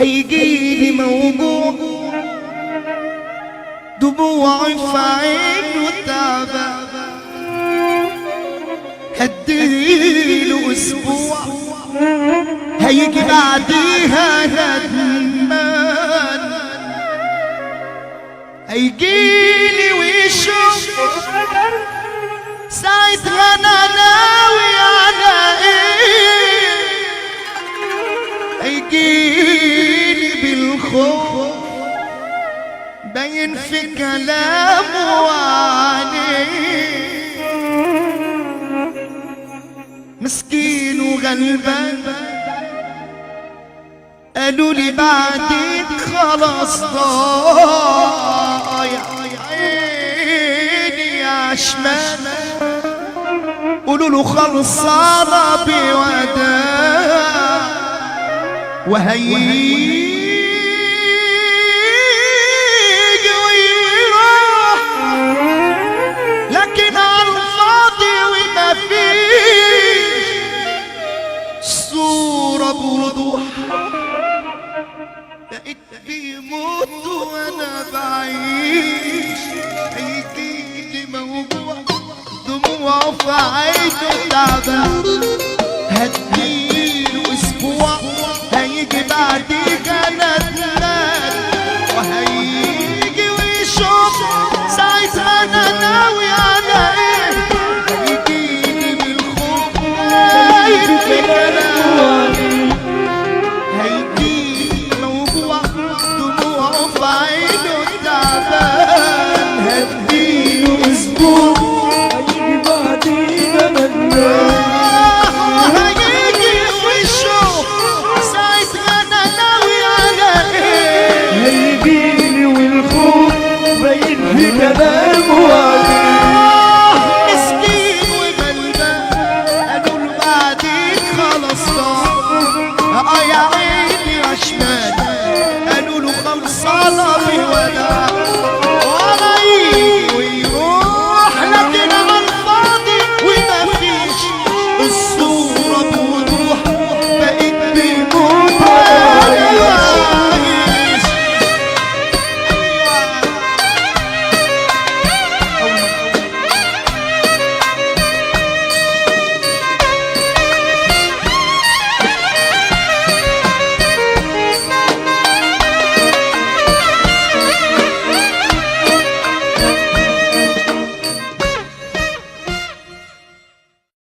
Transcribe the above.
هيجيلي موجوع دموعي في عينه تعبان، هديله اسبوع هيجي بعديها ندمان، هيجيلي ويشوف ساعتها انا ناوي على ايه، هيجيلي بالخوف باين في كلامه وعينيه، مسكين وغلبان قالوا لي بعدين خلاص ضايع عيني يا شمال، قولوا له خلصانة بوداع وهيجي ويروح، لكن على الفاضي وما فيش صورة بوضوح، بقيت بيموت وانا بعيش، هيجيلي موجوع دموعه في عينه تعبان، هديله اسبوع هيجي بعديها ندمان، وهيجي ويشوف ساعتها انا ناوي على ايه، هيجيلي بالخوف باين في كلامه، هيجيلي موجوع دموعه في عينه تعبان، هديله اسبوع هيجي بعديها ندمان، هيجي ويشوف ساعتها انا ناوي على ايه، هيجيلي والخوف باين في كلامه مسكين وغلبان قالوا له بعدين خلاص ضاع، يا عيني يا شمال قالوا له خلصانة